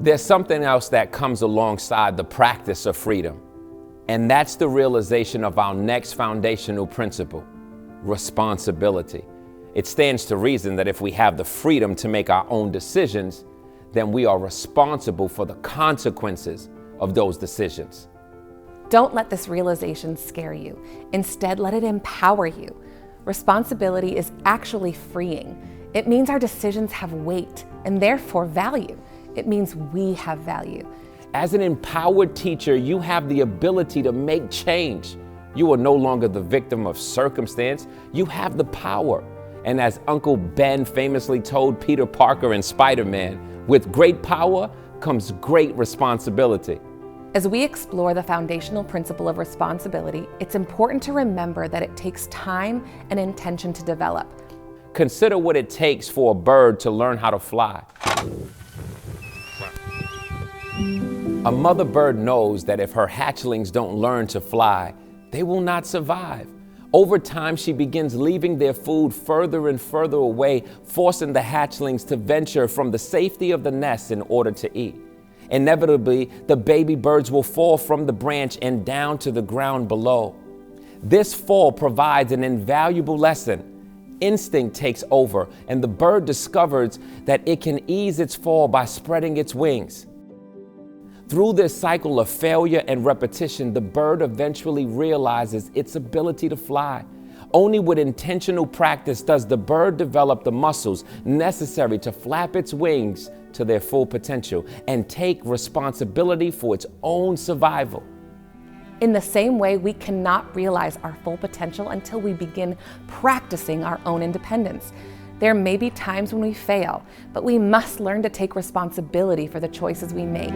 There's something else that comes alongside the practice of freedom, and that's the realization of our next foundational principle, responsibility. It stands to reason that if we have the freedom to make our own decisions, then we are responsible for the consequences of those decisions. Don't let this realization scare you. Instead, let it empower you. Responsibility is actually freeing. It means our decisions have weight and therefore value. It means we have value. As an empowered teacher, you have the ability to make change. You are no longer the victim of circumstance. You have the power. And as Uncle Ben famously told Peter Parker in Spider-Man, with great power comes great responsibility. As we explore the foundational principle of responsibility, it's important to remember that it takes time and intention to develop. Consider what it takes for a bird to learn how to fly. A mother bird knows that if her hatchlings don't learn to fly, they will not survive. Over time, she begins leaving their food further and further away, forcing the hatchlings to venture from the safety of the nest in order to eat. Inevitably, the baby birds will fall from the branch and down to the ground below. This fall provides an invaluable lesson. Instinct takes over, and the bird discovers that it can ease its fall by spreading its wings. Through this cycle of failure and repetition, the bird eventually realizes its ability to fly. Only with intentional practice does the bird develop the muscles necessary to flap its wings to their full potential and take responsibility for its own survival. In the same way, we cannot realize our full potential until we begin practicing our own independence. There may be times when we fail, but we must learn to take responsibility for the choices we make.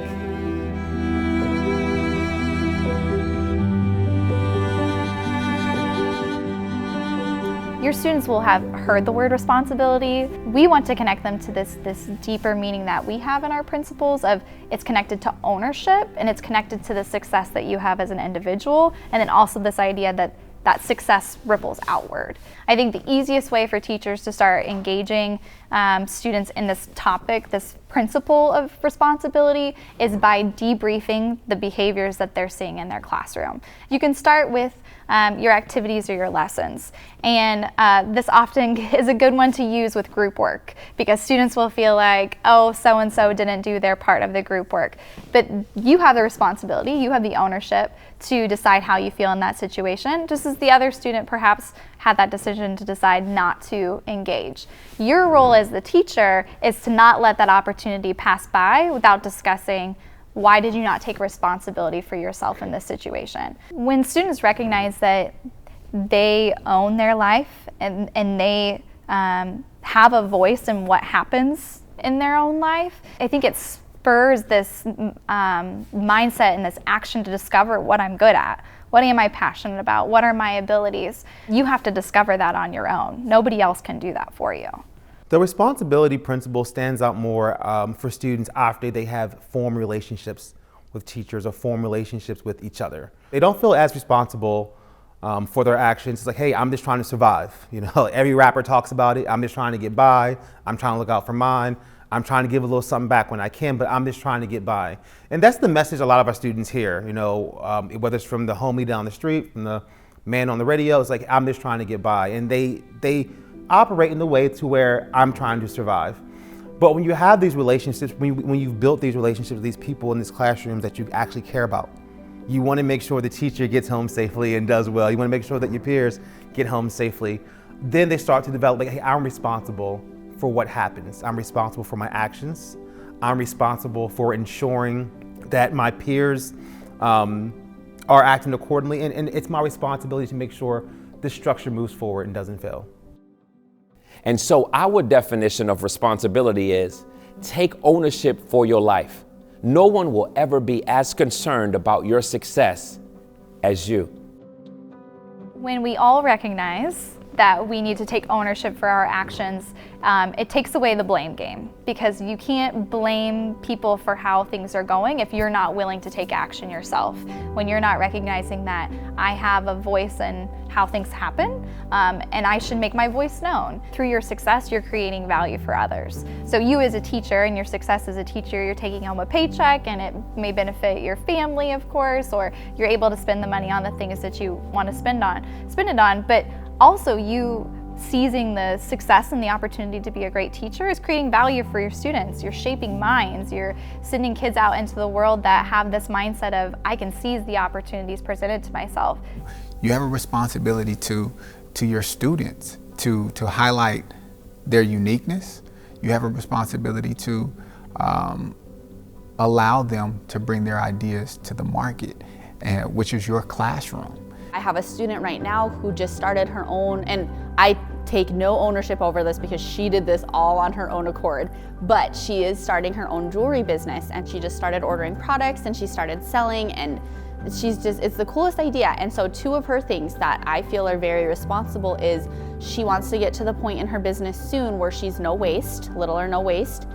Your students will have heard the word responsibility. We want to connect them to this deeper meaning that we have in our principles of it's connected to ownership and it's connected to the success that you have as an individual, and then also this idea that that success ripples outward. I think the easiest way for teachers to start engaging students in this topic, this principle of responsibility, is by debriefing the behaviors that they're seeing in their classroom. You can start with your activities or your lessons. And this often is a good one to use with group work because students will feel like, oh, so-and-so didn't do their part of the group work. But you have the responsibility, you have the ownership to decide how you feel in that situation, just as the other student perhaps had that decision to decide not to engage. Your role as the teacher is to not let that opportunity pass by without discussing why did you not take responsibility for yourself in this situation. When students recognize that they own their life and they have a voice in what happens in their own life, I think it spurs this mindset and this action to discover what I'm good at. What am I passionate about? What are my abilities? You have to discover that on your own. Nobody else can do that for you. The responsibility principle stands out more for students after they have formed relationships with teachers or formed relationships with each other. They don't feel as responsible for their actions. It's like, hey, I'm just trying to survive. You know, every rapper talks about it. I'm just trying to get by. I'm trying to look out for mine. I'm trying to give a little something back when I can, but I'm just trying to get by. And that's the message a lot of our students hear, you know, whether it's from the homie down the street, from the man on the radio, it's like, I'm just trying to get by. And they operate in the way to where I'm trying to survive. But when you have these relationships, when you've built these relationships with these people in these classrooms that you actually care about, you want to make sure the teacher gets home safely and does well. You want to make sure that your peers get home safely. Then they start to develop, like, hey, I'm responsible for what happens. I'm responsible for my actions. I'm responsible for ensuring that my peers are acting accordingly. And it's my responsibility to make sure this structure moves forward and doesn't fail. And so our definition of responsibility is take ownership for your life. No one will ever be as concerned about your success as you. When we all recognize that we need to take ownership for our actions, it takes away the blame game, because you can't blame people for how things are going if you're not willing to take action yourself. When you're not recognizing that I have a voice in how things happen, and I should make my voice known. Through your success, you're creating value for others. So you as a teacher and your success as a teacher, you're taking home a paycheck, and it may benefit your family, of course, or you're able to spend the money on the things that you want to spend it on, but also you seizing the success and the opportunity to be a great teacher is creating value for your students. You're shaping minds. You're sending kids out into the world that have this mindset of, I can seize the opportunities presented to myself. You have a responsibility to your students to highlight their uniqueness. You have a responsibility to allow them to bring their ideas to the market, which is your classroom. I have a student right now who just started her own, and I take no ownership over this because she did this all on her own accord, but she is starting her own jewelry business, and she just started ordering products and she started selling, and it's the coolest idea. And so two of her things that I feel are very responsible is she wants to get to the point in her business soon where she's no waste, little or no waste.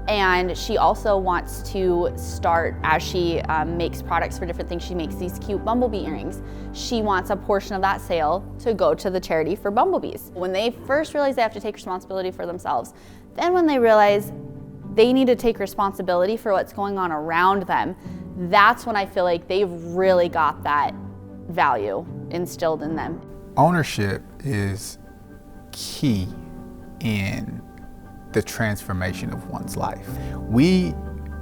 And she also wants to start, as she makes products for different things, she makes these cute bumblebee earrings. She wants a portion of that sale to go to the charity for bumblebees. When they first realize they have to take responsibility for themselves, then when they realize they need to take responsibility for what's going on around them, that's when I feel like they've really got that value instilled in them. Ownership is key in the transformation of one's life. We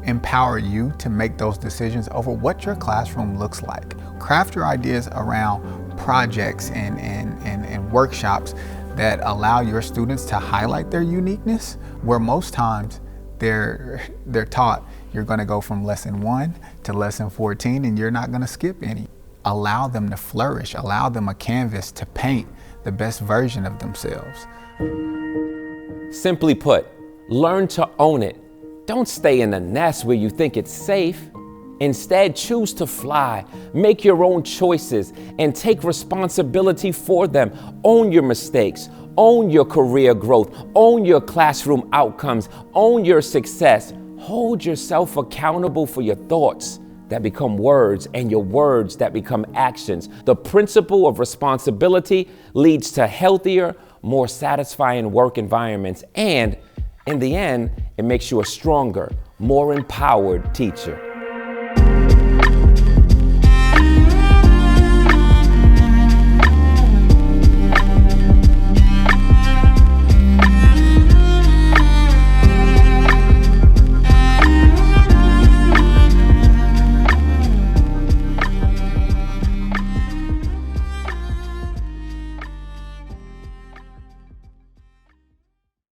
empower you to make those decisions over what your classroom looks like. Craft your ideas around projects and workshops that allow your students to highlight their uniqueness, where most times they're taught you're going to go from lesson 1 to lesson 14 and you're not going to skip any. Allow them to flourish, allow them a canvas to paint the best version of themselves. Simply put, learn to own it. Don't stay in a nest where you think it's safe. Instead, choose to fly, make your own choices, and take responsibility for them. Own your mistakes, own your career growth, own your classroom outcomes, own your success. Hold yourself accountable for your thoughts that become words and your words that become actions. The principle of responsibility leads to healthier, more satisfying work environments, and in the end, it makes you a stronger, more empowered teacher.